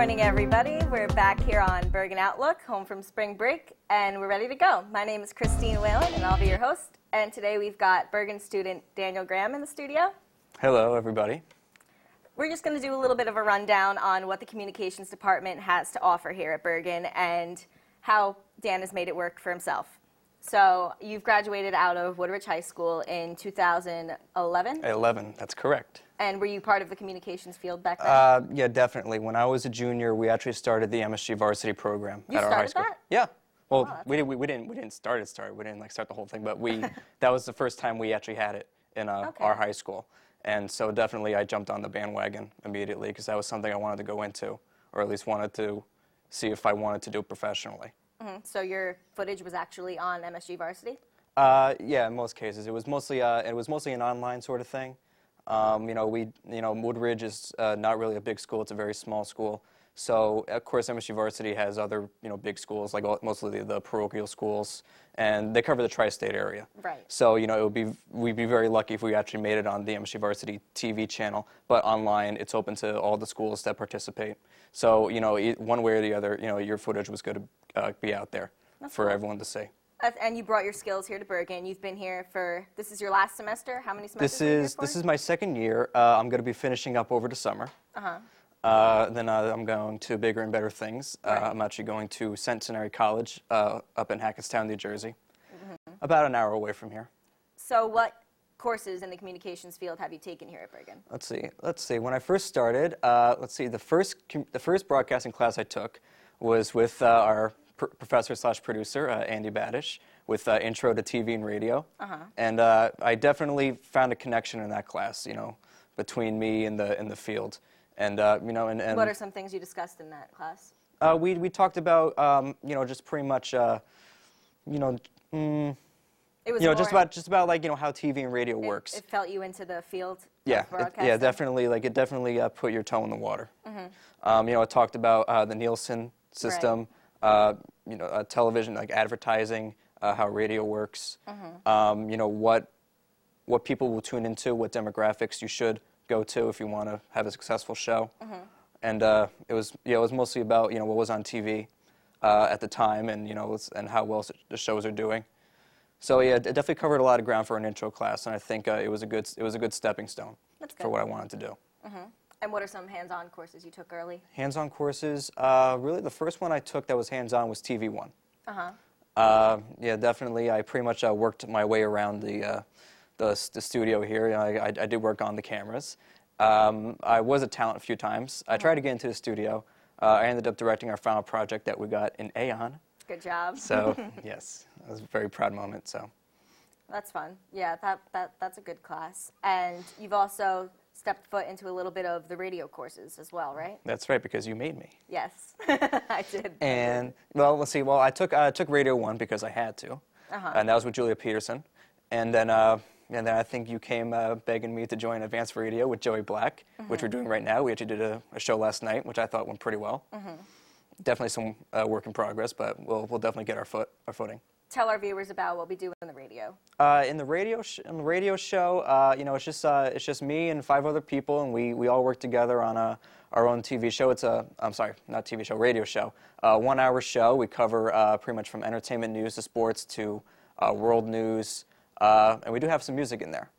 morning, everybody. We're back here on Bergen Outlook, home from spring break, and we're ready to go. My name is Christine Whelan, and I'll be your host. And today we've got Bergen student Daniel Graham in the studio. Hello, everybody. We're just going to do a little bit of a rundown on what the communications department has to offer here at Bergen and how Dan has made it work for himself. So you've graduated out of Woodridge High School in 2011? 11, that's correct. And were you part of the communications field back then? Yeah, definitely. When I was a junior, we actually started the MSG varsity program at our high school. That? Yeah. Well, Oh, we didn't start it. We didn't like start the whole thing, but that was the first time we actually had it in our high school. And so definitely I jumped on the bandwagon immediately because that was something I wanted to go into, or at least wanted to see if I wanted to do it professionally. Mm-hmm. So your footage was actually on MSG varsity? Yeah, in most cases. It was mostly an online sort of thing. Woodridge is not really a big school. It's a very small school. So, of course, MSU Varsity has other, big schools, like mostly the parochial schools, and they cover the tri-state area. Right. So, we'd be very lucky if we actually made it on the MSU Varsity TV channel, but online, it's open to all the schools that participate. So, one way or the other, your footage was going to be out there for everyone to see. And you brought your skills here to Bergen. You've been here this is your last semester? How many semesters are you here for? This is my second year. I'm going to be finishing up over the summer. Then I'm going to bigger and better things. Right. I'm actually going to Centenary College up in Hackettstown, New Jersey, about an hour away from here. So what courses in the communications field have you taken here at Bergen? Let's see. When I first started, the first broadcasting class I took was with our professor/producer, Andy Badish, with Intro to TV and Radio. And I definitely found a connection in that class, between me and the field. And and what are some things you discussed in that class? We talked about just pretty much It was just about like how TV and radio works. It felt you into the field. Yeah, of broadcasting? it definitely put your toe in the water. It talked about the Nielsen system, television, like advertising, how radio works, what people will tune into, what demographics you should go to if you want to have a successful show. And it was mostly about what was on TV at the time, and and how well the shows are doing. So yeah, it definitely covered a lot of ground for an intro class, and I think it was a good stepping stone for what I wanted to do. And what are some hands-on courses you took early? Hands-on courses, really the first one I took that was hands-on was TV 1. Yeah, definitely. I pretty much worked my way around the studio here. I did work on the cameras. I was a talent a few times. I tried to get into the studio. I ended up directing our final project that we got an A on. Good job. So yes, it was a very proud moment. So that's fun. Yeah, that's a good class. And you've also stepped foot into a little bit of the radio courses as well, right? That's right, because you made me. Yes, I did. And well, let's see. Well, I took Radio 1 because I had to, and that was with Julia Peterson. And then I think you came begging me to join Advanced Radio with Joey Black, which we're doing right now. We actually did a show last night, which I thought went pretty well. Definitely some work in progress, but we'll definitely get our footing. Tell our viewers about what we do in the radio. In the radio show, it's just me and 5 other people, and we all work together on our own TV show. It's radio show. 1-hour show. We cover pretty much from entertainment news to sports to world news. And we do have some music in there.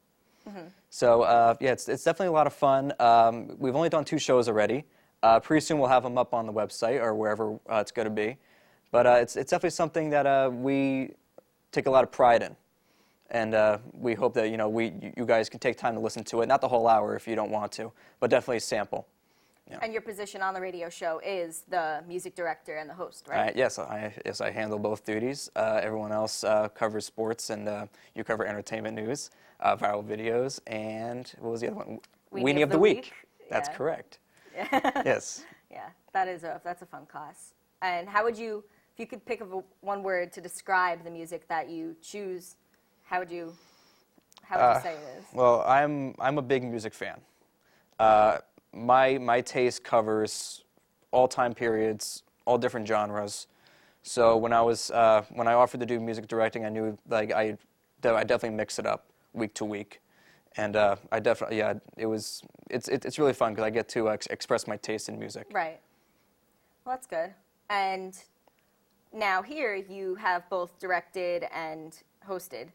So, it's definitely a lot of fun. We've only done 2 shows already. Pretty soon we'll have them up on the website or wherever it's going to be. But it's definitely something that we take a lot of pride in. And we hope that, you guys can take time to listen to it. Not the whole hour if you don't want to, but definitely a sample. And your position on the radio show is the music director and the host, right? Yes, I handle both duties. Everyone else covers sports, and you cover entertainment news, viral videos, and what was the other one? Weenie of the Week. That's correct. Yes. Yeah, that's a fun class. And how would you, if you could pick one word to describe the music that you choose, how would you say it is? Well, I'm a big music fan. My taste covers all time periods, all different genres. So when I offered to do music directing, I knew I definitely mix it up week to week. And I definitely, it's really fun because I get to express my taste in music. Right. Well, that's good. And now here you have both directed and hosted.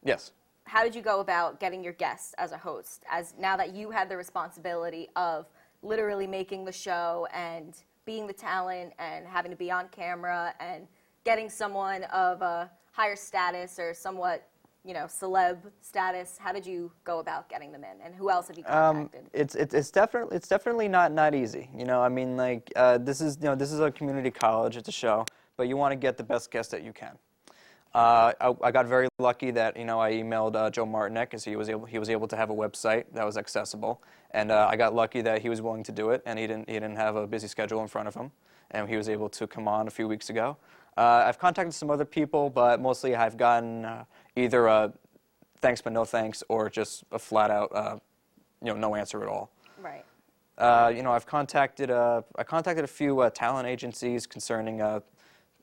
Yes. How did you go about getting your guests as a host, as now that you had the responsibility of literally making the show and being the talent and having to be on camera and getting someone of a higher status or somewhat, celeb status? How did you go about getting them in, and who else have you contacted? It's definitely not easy. I mean, like this is a community college. It's a show, but you want to get the best guest that you can. I got very lucky that I emailed Joe Martinek, because he was able to have a website that was accessible, and I got lucky that he was willing to do it, and he didn't have a busy schedule in front of him, and he was able to come on a few weeks ago. I've contacted some other people, but mostly I've gotten either a thanks but no thanks, or just a flat out no answer at all. Right. I've contacted a few talent agencies concerning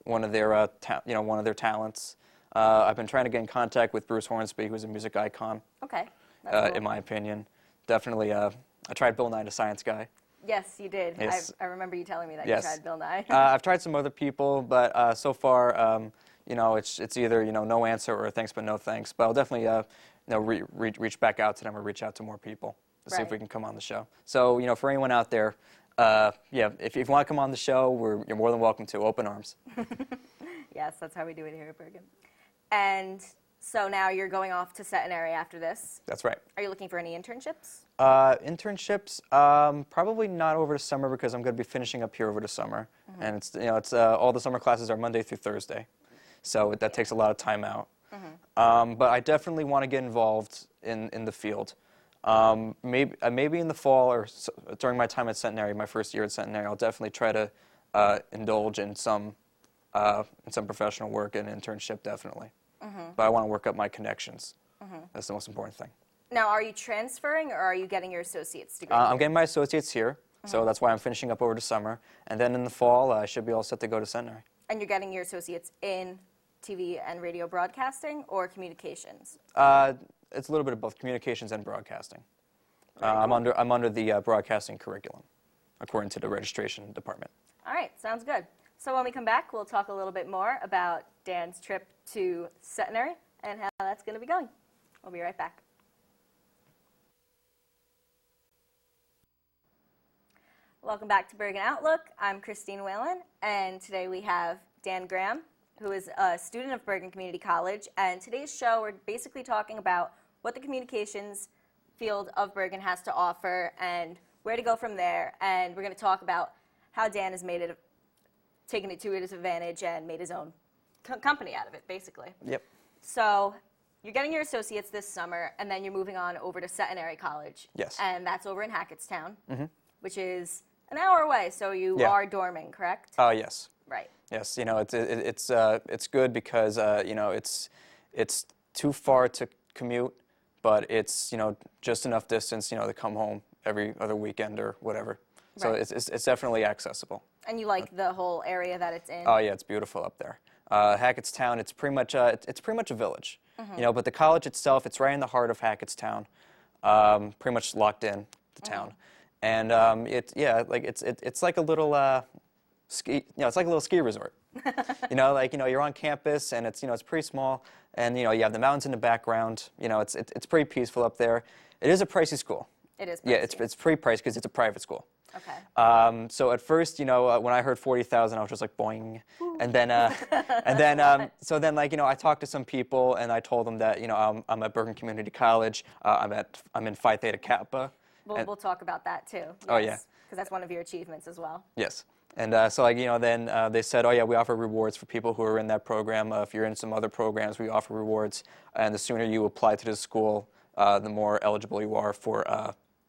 one of their talents. I've been trying to get in contact with Bruce Hornsby, who's a music icon. Okay. That's cool. In my opinion, definitely. I tried Bill Nye the Science Guy. Yes, you did. Yes. I remember you telling me that Yes. you tried Bill Nye. I've tried some other people, but so far, it's either no answer or thanks but no thanks. But I'll definitely reach back out to them or reach out to more people to see if we can come on the show. So for anyone out there, if you want to come on the show, you're more than welcome to. Open arms. Yes, that's how we do it here at Bergen. And so now you're going off to Centenary after this. That's right. Are you looking for any internships? Internships, probably not over the summer, because I'm going to be finishing up here over the summer, and it's all the summer classes are Monday through Thursday, so that takes a lot of time out. But I definitely want to get involved in the field. Maybe in the fall or during my time at Centenary, my first year at Centenary, I'll definitely try to indulge in some professional work and internship, definitely. But I want to work up my connections. That's the most important thing. Now, are you transferring, or are you getting your associate's degree? I'm getting my associates here, so that's why I'm finishing up over the summer. And then in the fall, I should be all set to go to Centenary. And you're getting your associates in TV and radio broadcasting or communications? It's a little bit of both, communications and broadcasting. I'm under the broadcasting curriculum, according to the registration department. All right, sounds good. So when we come back, we'll talk a little bit more about Dan's trip to Centenary and how that's going to be going. We'll be right back. Welcome back to Bergen Outlook. I'm Christine Whelan, and today we have Dan Graham, who is a student of Bergen Community College. And today's show, we're basically talking about what the communications field of Bergen has to offer and where to go from there. And we're going to talk about how Dan has taken it to his advantage and made his own company out of it, basically. Yep. So you're getting your associates this summer, and then you're moving on over to Centenary College. Yes. And that's over in Hackettstown, which is an hour away. So you are dorming, correct? Oh, yes. Right. Yes. It's good because it's too far to commute, but it's just enough distance to come home every other weekend or whatever. So Right. it's definitely accessible. And you like the whole area that it's in? Oh yeah, it's beautiful up there. Hackettstown, it's pretty much a village, But the college itself, it's right in the heart of Hackettstown, pretty much locked in the town, and it's like a little ski, it's like a little ski resort. You're on campus, and it's pretty small, and you have the mountains in the background. It's pretty peaceful up there. It is a pricey school. It is pricey. Yeah, it's pretty pricey because it's a private school. Okay. So at first, when I heard 40,000, I was just like, boing. Ooh. And then, I talked to some people, and I told them that, I'm at Bergen Community College. I'm in Phi Theta Kappa. We'll talk about that too. Yes, Oh yeah. Because that's one of your achievements as well. Yes. And then they said, oh yeah, we offer rewards for people who are in that program. If you're in some other programs, we offer rewards. And the sooner you apply to the school, the more eligible you are for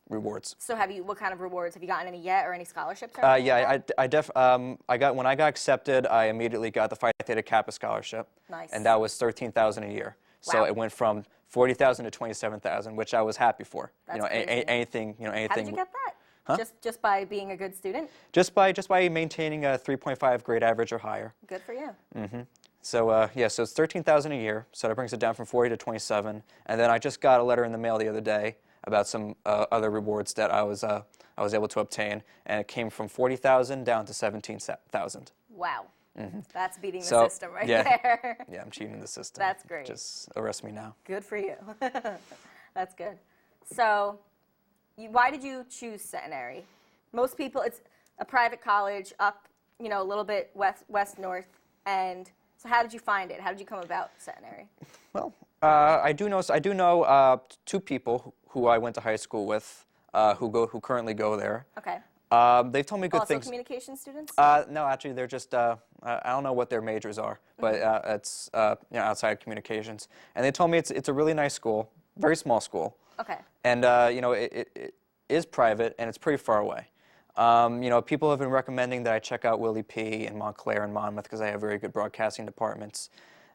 rewards. So what kind of rewards? Have you gotten any yet, or any scholarships? Or Yeah, when I got accepted, I immediately got the Phi Theta Kappa scholarship. Nice. And that was $13,000 a year. So Wow. it went from $40,000 to $27,000, which I was happy for. That's anything, crazy. anything. How did you get that? Huh? Just by being a good student? Just by maintaining a 3.5 grade average or higher. Good for you. So so it's $13,000 a year. So that brings it down from 40 to 27. And then I just got a letter in the mail the other day about some other rewards that I was able to obtain, and it came from 40,000 down to 17,000. Wow. That's beating the So, system right yeah, there. yeah, I'm cheating the system. That's great. Just arrest me now. Good for you. That's good. So, why did you choose Centenary? Most people, it's a private college up, you know, a little bit west north. And so, how did you find it? How did you come about Centenary? Well, I do know two people who I went to high school with, who currently go there. Okay. They've told me good Also things. communication students? No, actually, they're just, I don't know what their majors are, but it's outside communications. And they told me it's a really nice school, very small school. Okay. And, it is private, and it's pretty far away. People have been recommending that I check out Willie P. and Montclair and Monmouth because they have very good broadcasting departments.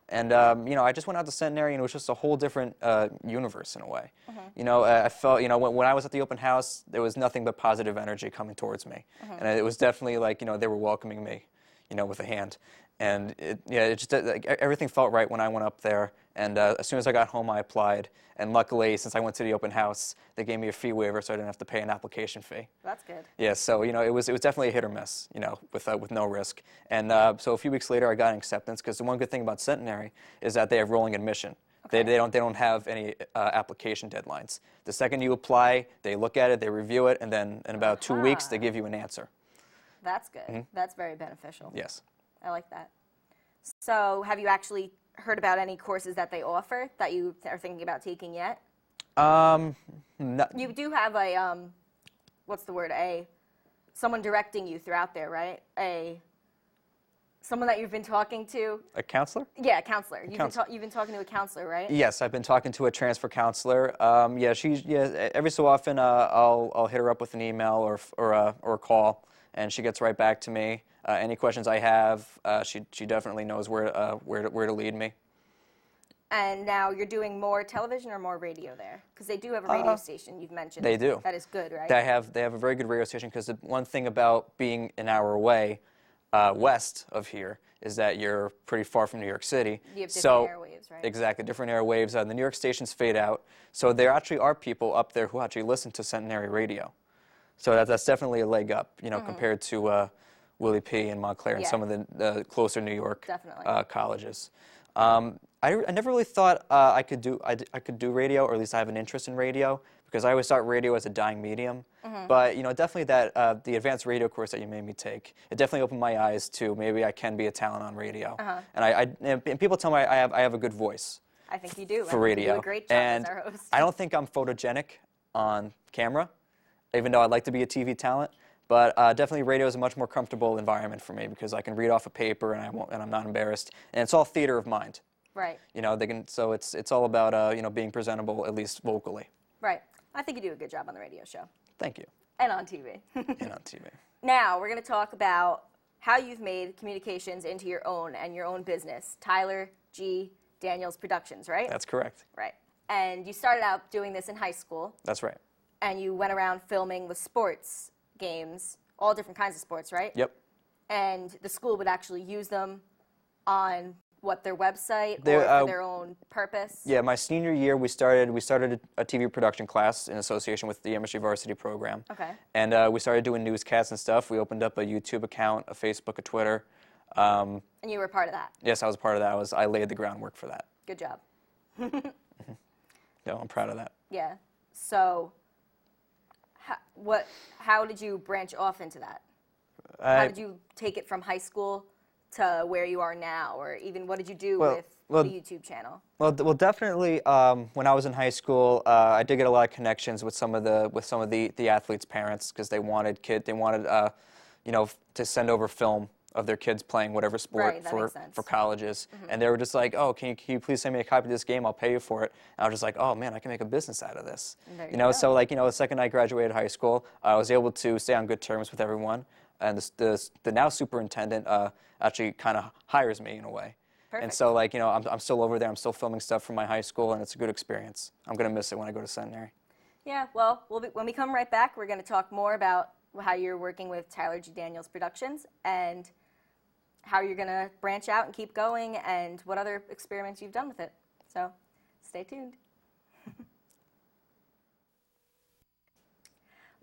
And, I just went out to Centenary, and it was just a whole different universe in a way. I felt, when I was at the open house, there was nothing but positive energy coming towards me. And it was definitely like, they were welcoming me, with a hand. And, everything felt right when I went up there. And as soon as I got home, I applied. And luckily, since I went to the open house, they gave me a fee waiver, so I didn't have to pay an application fee. That's good. Yeah, so it was definitely a hit or miss, with no risk. And so a few weeks later, I got an acceptance because the one good thing about Centenary is that they have rolling admission. Okay. They don't have any application deadlines. The second you apply, they look at it, they review it, and then in about 2 weeks, they give you an answer. That's good. That's very beneficial. Yes. I like that. So, have you actually heard about any courses that they offer that you are thinking about taking yet? No. You do have a, what's the word? Someone directing you throughout there, right? Someone that you've been talking to. A counselor? Yeah, a counselor. You've been talking to a counselor, right? Yes, I've been talking to a transfer counselor. Every so often I'll hit her up with an email or a call, and she gets right back to me. Any questions I have, she definitely knows where to lead me. And now you're doing more television or more radio there? Because they do have a radio station, you've mentioned. They do. That is good, right? They have a very good radio station because the one thing about being an hour away west of here is that you're pretty far from New York City. You have different airwaves, right? Exactly, different airwaves. The New York stations fade out. So there actually are people up there who actually listen to Centenary radio. So that's definitely a leg up, compared to Willie P. and Montclair and some of the closer New York colleges. I never really thought I could do radio, or at least I have an interest in radio, because I always thought radio as a dying medium. But definitely that the advanced radio course that you made me take, it definitely opened my eyes to maybe I can be a talent on radio. And people tell me I have a good voice. I think you do. For radio. You do a great job as our host. I don't think I'm photogenic on camera, even though I'd like to be a TV talent. But definitely radio is a much more comfortable environment for me because I can read off a paper and I'm not embarrassed. And it's all theater of mind. Right. So it's all about being presentable, at least vocally. Right. I think you do a good job on the radio show. Thank you. And on TV. And on TV. Now we're going to talk about how you've made communications into your own business, Tyler G. Daniels Productions, right? That's correct. Right. And you started out doing this in high school. That's right. And you went around filming with sports games, all different kinds of sports, right? Yep. And the school would actually use them on their website or for their own purpose? Yeah, my senior year we started a TV production class in association with the MSU Varsity program. Okay. And we started doing newscasts and stuff. We opened up a YouTube account, a Facebook, a Twitter. And you were a part of that? Yes, I was a part of that. I laid the groundwork for that. Good job. Yeah, I'm proud of that. Yeah. So how did you branch off into that? How did you take it from high school to where you are now, or even what did you do with the YouTube channel? Well, definitely. When I was in high school, I did get a lot of connections with some of the athletes' parents because they wanted to send over film of their kids playing whatever sport for colleges, and they were just like, oh, can you please send me a copy of this game? I'll pay you for it. And I was just like, oh man, I can make a business out of this. So the second I graduated high school, I was able to stay on good terms with everyone, and the now superintendent actually kind of hires me in a way. Perfect. And so I'm still over there. I'm still filming stuff from my high school, and it's a good experience. I'm gonna miss it when I go to Centenary. Yeah. Well, when we come right back, we're going to talk more about how you're working with Tyler G. Daniels Productions and how you're going to branch out and keep going and what other experiments you've done with it. So stay tuned.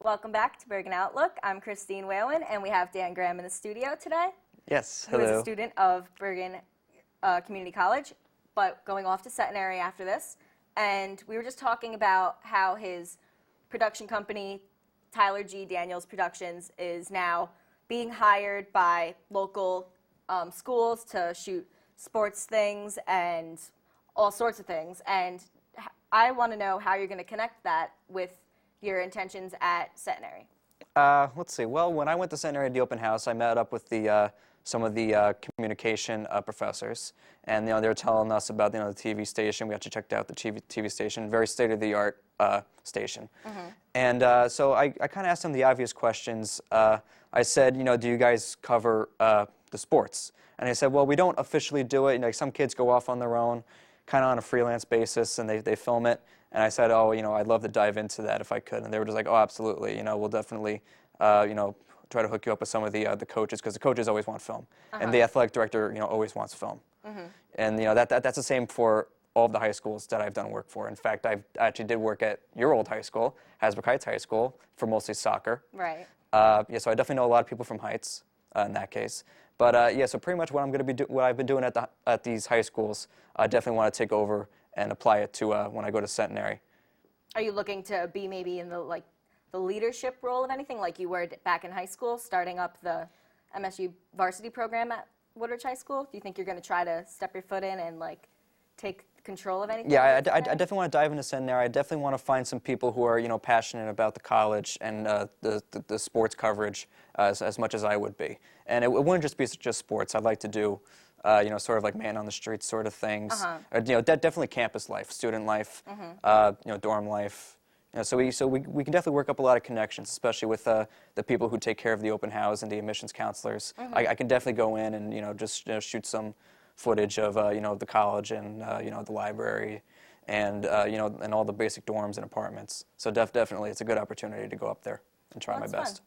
Welcome back to Bergen Outlook. I'm Christine Whelan, and we have Dan Graham in the studio today. Yes, Who is hello. a student of Bergen Community College, but going off to Centenary after this. And we were just talking about how his production company, Tyler G. Daniels Productions, is now being hired by local schools to shoot sports things and all sorts of things. And I want to know how you're going to connect that with your intentions at Centenary. Let's see. Well, when I went to Centenary at the open house, I met up with some of the communication professors, and they were telling us about the TV station. We actually checked out the TV station, very state-of-the-art station. And so I kind of asked them the obvious questions. I said, do you guys cover the sports? And they said, well, we don't officially do it. Some kids go off on their own, kind of on a freelance basis, and they film it. And I said, oh, I'd love to dive into that if I could. And they were just like, oh, absolutely. We'll definitely, try to hook you up with some of the coaches, because the coaches always want film, and the athletic director, always wants film. And that's the same for all of the high schools that I've done work for. In fact, I actually did work at your old high school, Hasbrook Heights High School, for mostly soccer. Right. Yeah, so I definitely know a lot of people from Heights in that case. But yeah, so pretty much what I'm going to be what I've been doing at these high schools, I definitely want to take over and apply it to when I go to Centenary. Are you looking to be maybe in the leadership role of anything, like you were back in high school, starting up the MSU varsity program at Woodridge High School? Do you think you're going to try to step your foot in and take control of anything? Yeah, I definitely want to dive into Centenary. I definitely want to find some people who are passionate about the college and the sports coverage as much as I would be. And it wouldn't just be just sports. I'd like to do sort of like man on the street sort of things. Definitely campus life, student life, dorm life. So we can definitely work up a lot of connections, especially with the people who take care of the open house and the admissions counselors. I can definitely go in and just shoot some footage of the college and the library and and all the basic dorms and apartments. So definitely it's a good opportunity to go up there and try my best. Fun.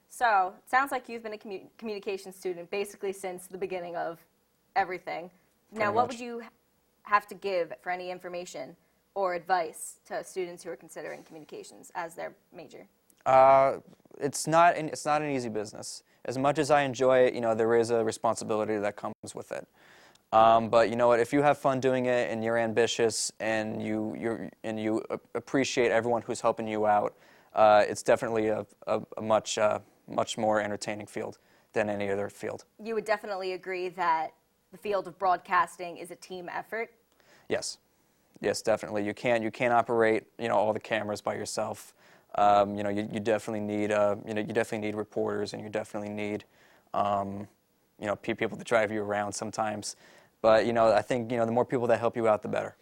So it sounds like you've been a communication student basically since the beginning of everything. Now, what would you have to give for any information or advice to students who are considering communications as their major? It's not an easy business. As much as I enjoy it, there is a responsibility that comes with it. But you know what? If you have fun doing it and you're ambitious and you appreciate everyone who's helping you out, it's definitely a much more entertaining field than any other field. You would definitely agree that the field of broadcasting is a team effort? Yes. Yes, definitely. You can't operate all the cameras by yourself. You definitely need reporters, and you definitely need people to drive you around sometimes. But I think the more people that help you out, the better.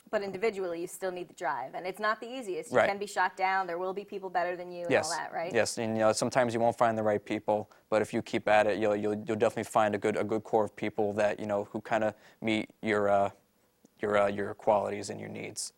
But individually, you still need the drive, and it's not the easiest. You Right. can be shot down. There will be people better than you, and all that, right? Yes, and sometimes you won't find the right people, but if you keep at it, you'll definitely find a good core of people that who kind of meet your qualities and your needs.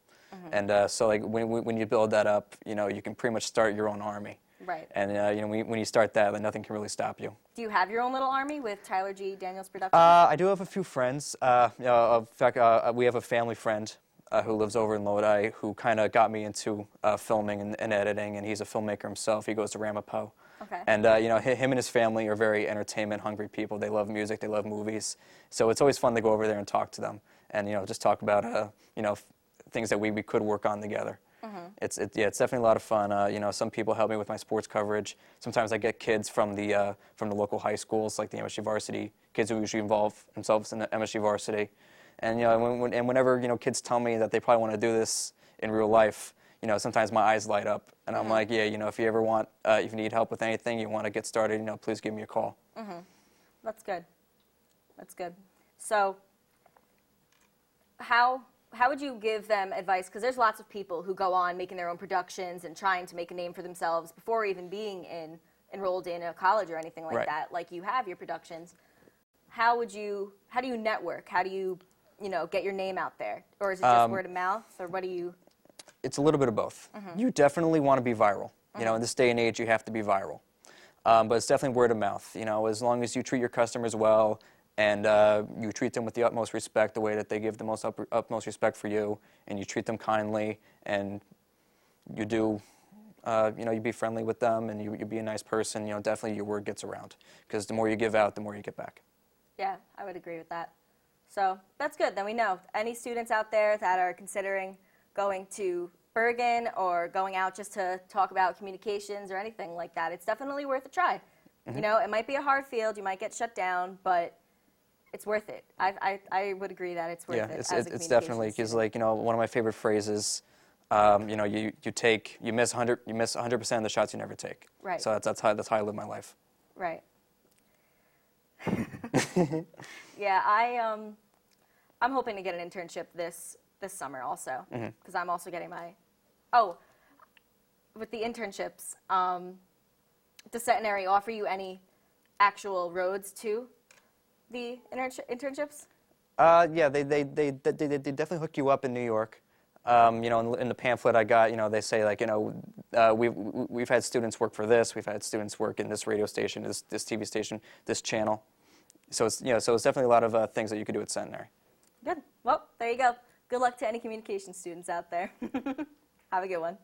And so when you build that up, you can pretty much start your own army. Right. And when you start that, then nothing can really stop you. Do you have your own little army with Tyler G. Daniels Productions? I do have a few friends. In fact, we have a family friend who lives over in Lodi who kind of got me into filming and editing, and he's a filmmaker himself. He goes to Ramapo. Okay. And him and his family are very entertainment-hungry people. They love music. They love movies. So it's always fun to go over there and talk to them, and just talk about things that we could work on together. It's definitely a lot of fun. Some people help me with my sports coverage. Sometimes I get kids from the local high schools, like the MSU varsity kids who usually involve themselves in the MSU varsity. And whenever kids tell me that they probably want to do this in real life, sometimes my eyes light up, and I'm like, yeah, if you ever want, if you need help with anything, you want to get started, please give me a call. That's good. That's good. So, how would you give them advice? Because there's lots of people who go on making their own productions and trying to make a name for themselves before even being enrolled in a college or anything like Right. that. Like you have your productions. How do you network? How do you get your name out there? Or is it just word of mouth? Or what do you? It's a little bit of both. You definitely want to be viral. In this day and age, you have to be viral. But it's definitely word of mouth. As long as you treat your customers well and you treat them with the utmost respect, the way that they give the utmost respect for you, and you treat them kindly, and you do you be friendly with them and you be a nice person, definitely your word gets around. Because the more you give out, the more you get back. Yeah, I would agree with that. So that's good. Then we know any students out there that are considering going to Bergen or going out just to talk about communications or anything like that, it's definitely worth a try. Mm-hmm. It might be a hard field, you might get shut down, but it's worth it. I would agree that it's worth it. It's definitely, because one of my favorite phrases, you miss 100% of the shots you never take. Right. So that's how I live my life. Right. Yeah, I'm hoping to get an internship this summer also, because I'm also getting my with the internships. Does Centenary offer you any actual roads to the internships? Yeah, they definitely hook you up in New York. In the pamphlet I got, they say we've had students work for this, we've had students work in this radio station, this TV station, this channel. So it's definitely a lot of things that you could do at Centenary. Good. Well, there you go. Good luck to any communication students out there. Have a good one.